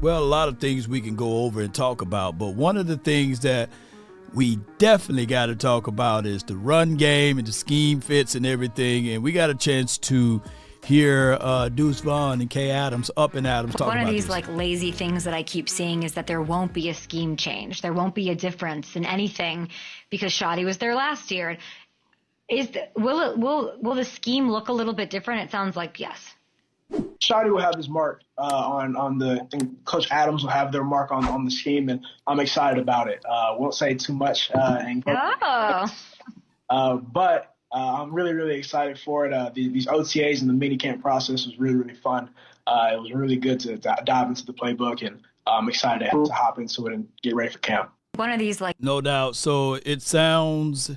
Well, a lot of things we can go over and talk about, but one of the things that we definitely got to talk about is the run game and the scheme fits and everything. And we got a chance to hear Deuce Vaughn and Kay Adams, Up and Adams, talk about this. One of these like lazy things that I keep seeing is that there won't be a scheme change. There won't be a difference in anything because Shoddy was there last year. Will the scheme look a little bit different? It sounds like yes. Shoddy will have his mark on the, and Coach Adams will have their mark on the scheme, and I'm excited about it. Won't say too much. But I'm really, really excited for it. These OTAs and the minicamp process was really, really fun. It was really good to dive into the playbook, and I'm excited to hop into it and get ready for camp. One of these, like, no doubt. So it sounds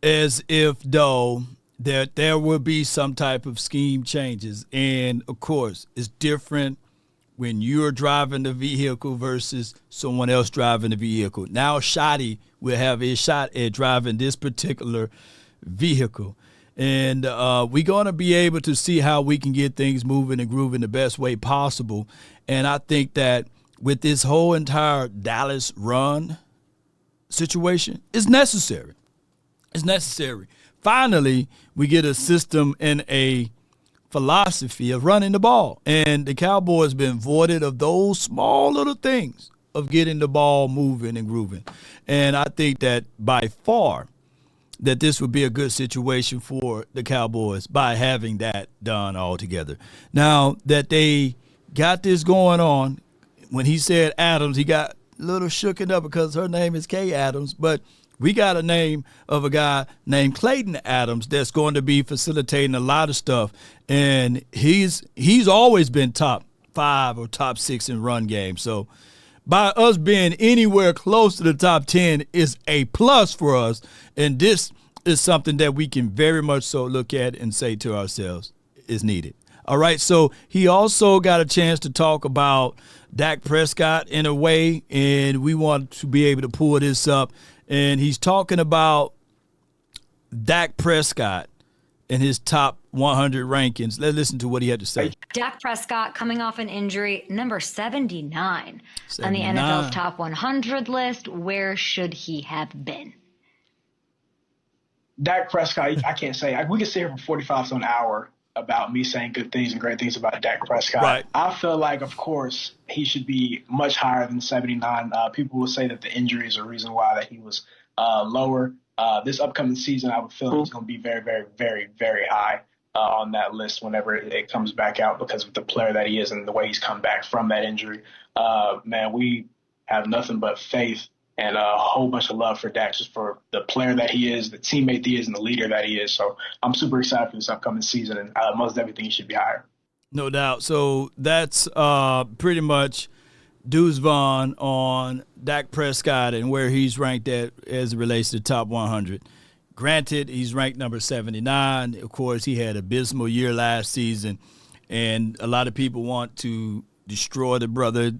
as if, though, that there will be some type of scheme changes. And, of course, it's different when you're driving the vehicle versus someone else driving the vehicle. Now Shoddy will have a shot at driving this particular vehicle. And we're going to be able to see how we can get things moving and grooving the best way possible. And I think that with this whole entire Dallas run situation, it's necessary. It's necessary. Finally, we get a system and a philosophy of running the ball. And the Cowboys been voided of those small little things of getting the ball moving and grooving. And I think that by far that this would be a good situation for the Cowboys by having that done altogether. Now that they got this going on, when he said Adams, he got a little shooken up because her name is Kay Adams, but we got a name of a guy named Clayton Adams that's going to be facilitating a lot of stuff, and he's always been top 5 or top 6 in run game. So by us being anywhere close to the top 10 is a plus for us, and this is something that we can very much so look at and say to ourselves is needed. All right, so he also got a chance to talk about Dak Prescott in a way, and we want to be able to pull this up. And he's talking about Dak Prescott and his top 100 rankings. Let's listen to what he had to say. Dak Prescott coming off an injury, number 79 on the NFL's top 100 list. Where should he have been? Dak Prescott, I can't say. We could sit here for 45 to an hour about me saying good things and great things about Dak Prescott. Right. I feel like, of course, he should be much higher than 79. People will say that the injury is a reason why that he was lower. This upcoming season, I would feel he's going to be very, very, very, very high on that list whenever it comes back out because of the player that he is and the way he's come back from that injury. Man, we have nothing but faith and a whole bunch of love for Dak, just for the player that he is, the teammate he is, and the leader that he is. So I'm super excited for this upcoming season, and most everything he should be higher. No doubt. So that's pretty much Deuce Vaughn on Dak Prescott and where he's ranked at as it relates to the top 100. Granted, he's ranked number 79. Of course, he had an abysmal year last season, and a lot of people want to destroy the brother,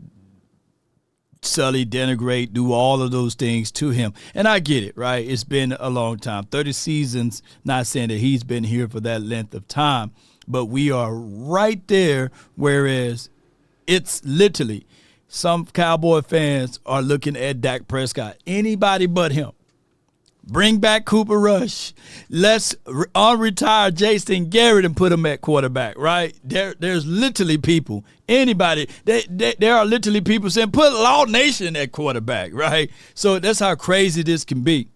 sully, denigrate, do all of those things to him. And I get it, right? It's been a long time. 30 seasons, not saying that he's been here for that length of time, but we are right there, whereas it's literally some Cowboy fans are looking at Dak Prescott. Anybody but him. Bring back Cooper Rush. Let's unretire Jason Garrett and put him at quarterback, right? There's literally people, anybody, there are literally people saying put Law Nation at quarterback, right? So that's how crazy this can be.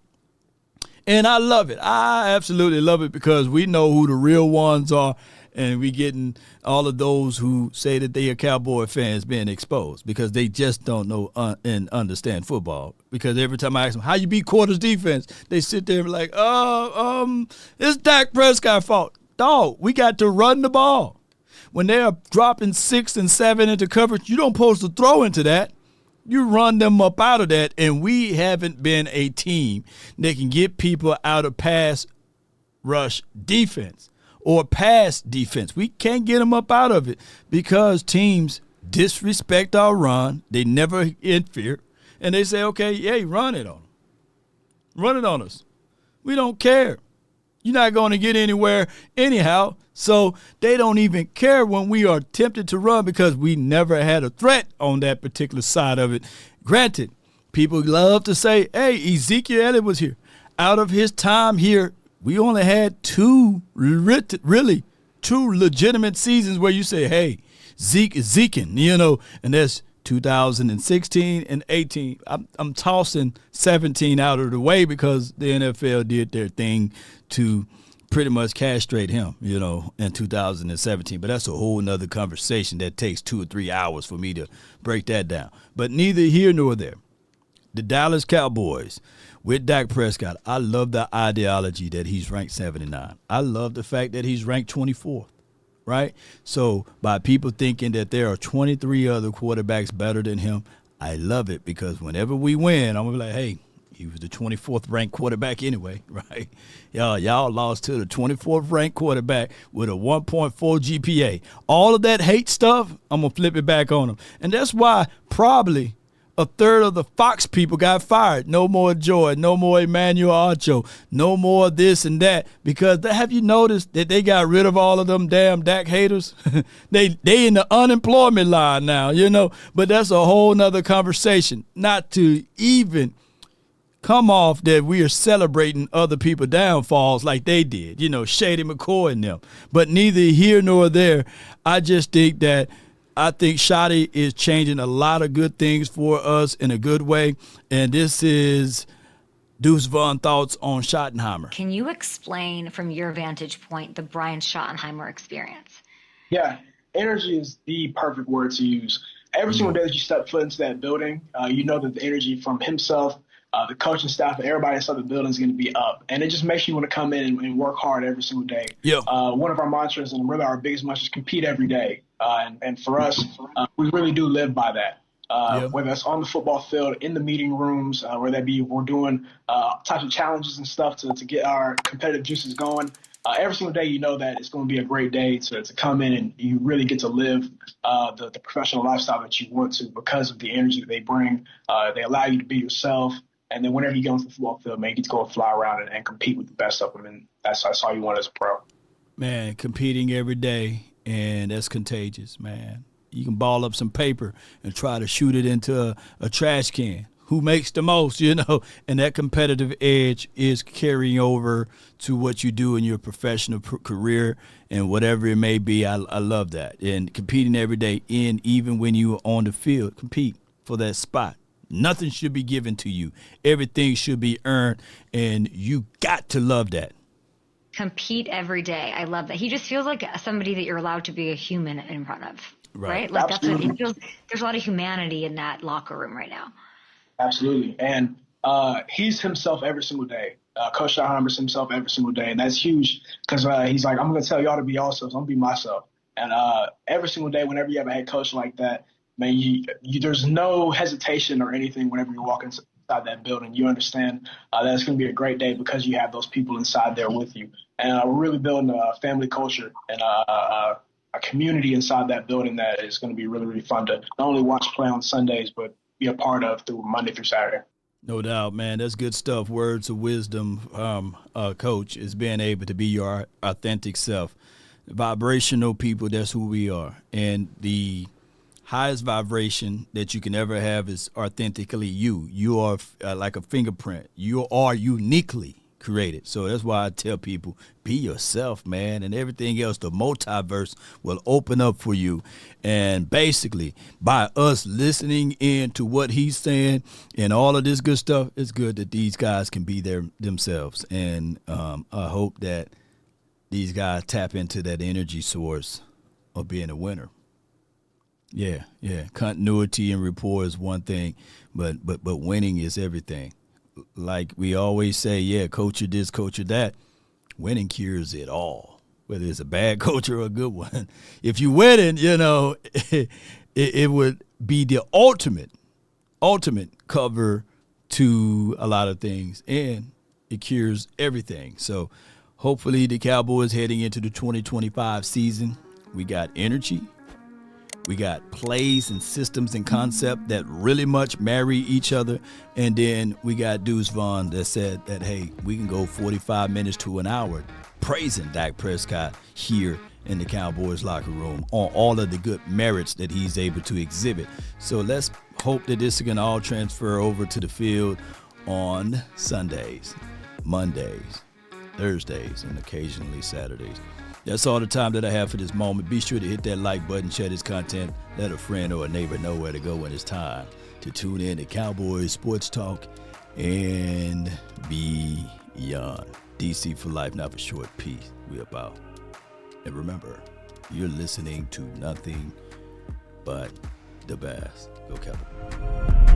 And I love it. I absolutely love it because we know who the real ones are, and we getting all of those who say that they are Cowboy fans being exposed because they just don't know and understand football. Because every time I ask them, how you beat quarters defense, they sit there and be like, it's Dak Prescott's fault. Dog, we got to run the ball. When they are dropping 6 and 7 into coverage, you don't supposed to throw into that. You run them up out of that, and we haven't been a team that can get people out of pass rush defense or pass defense. We can't get them up out of it because teams disrespect our run. They never interfere. And they say, okay, run it on them. Run it on us. We don't care. You're not going to get anywhere anyhow. So they don't even care when we are tempted to run because we never had a threat on that particular side of it. Granted, people love to say, hey, Ezekiel Elliott was here. Out of his time here, we only had two legitimate seasons where you say, hey, Zeke is Zeking, and that's 2016 and 18. I'm tossing 17 out of the way because the NFL did their thing to pretty much castrate him, in 2017. But that's a whole nother conversation that takes 2 or 3 hours for me to break that down. But neither here nor there. The Dallas Cowboys with Dak Prescott, I love the ideology that he's ranked 79. I love the fact that he's ranked 24th, right? So by people thinking that there are 23 other quarterbacks better than him, I love it because whenever we win, I'm going to be like, hey, he was the 24th ranked quarterback anyway, right? Y'all lost to the 24th ranked quarterback with a 1.4 GPA. All of that hate stuff, I'm going to flip it back on him. And that's why probably a third of the Fox people got fired. No more Joy, no more Emmanuel Ocho, no more this and that. Because have you noticed that they got rid of all of them damn Dak haters? they in the unemployment line now, But that's a whole nother conversation. Not to even come off that we are celebrating other people's downfalls like they did, Shady McCoy and them. But neither here nor there. I just think that Shotty is changing a lot of good things for us in a good way. And this is Deuce Vaughn thoughts on Schottenheimer. Can you explain from your vantage point the Brian Schottenheimer experience? Yeah, energy is the perfect word to use. Every single day that you step foot into that building, you know that the energy from himself, the coaching staff, and everybody inside the building is going to be up. And it just makes you want to come in and work hard every single day. Yeah. One of our mantras and really our biggest mantra is compete every day. And for us, we really do live by that. Whether that's on the football field, in the meeting rooms, whether that be we're doing types of challenges and stuff to get our competitive juices going. Every single day, you know that it's going to be a great day to come in and you really get to live the professional lifestyle that you want to because of the energy that they bring. They allow you to be yourself. And then whenever you get onto the football field, man, you get to go and fly around and compete with the best of them. And that's all you want as a pro. Man, competing every day, and that's contagious, man. You can ball up some paper and try to shoot it into a trash can. Who makes the most, and that competitive edge is carrying over to what you do in your professional career and whatever it may be. I love that. And competing every day, even when you're on the field, compete for that spot. Nothing should be given to you. Everything should be earned, and you got to love that. Compete every day. I love that. He just feels like somebody that you're allowed to be a human in front of, right? Like Absolutely. That's what it feels. There's a lot of humanity in that locker room right now. Absolutely. And he's himself every single day. Coach Schottenheimer's himself every single day, and that's huge because he's like, I'm going to tell y'all to be yourselves. I'm going to be myself. And every single day, whenever you have a head coach like that, man, there's no hesitation or anything whenever you walk inside that building. You understand that it's going to be a great day because you have those people inside there with you. And we're really building a family culture and a community inside that building that is going to be really, really fun to not only watch play on Sundays, but be a part of through Monday through Saturday. No doubt, man. That's good stuff. Words of wisdom, Coach, is being able to be your authentic self. Vibrational people, that's who we are. And the highest vibration that you can ever have is authentically you. You are like a fingerprint. You are uniquely created. So that's why I tell people, be yourself, man, and everything else, the multiverse will open up for you. And basically, by us listening in to what he's saying and all of this good stuff, it's good that these guys can be themselves. And I hope that these guys tap into that energy source of being a winner. Yeah. Continuity and rapport is one thing, but winning is everything. Like we always say, culture this, culture that. Winning cures it all, whether it's a bad culture or a good one. If you winning, it would be the ultimate cover to a lot of things, and it cures everything. So hopefully the Cowboys heading into the 2025 season, we got energy, We got plays and systems and concept that really much marry each other. And then we got Deuce Vaughn that said that, hey, we can go 45 minutes to an hour praising Dak Prescott here in the Cowboys locker room on all of the good merits that he's able to exhibit. So let's hope that this can all transfer over to the field on Sundays, Mondays, Thursdays, and occasionally Saturdays. That's all the time that I have for this moment. Be sure to hit that like button, share this content, let a friend or a neighbor know where to go when it's time to tune in to Cowboys Sports Talk and beyond. DC for life, not for short. Peace. We about. And remember, you're listening to nothing but the best. Go Cowboys.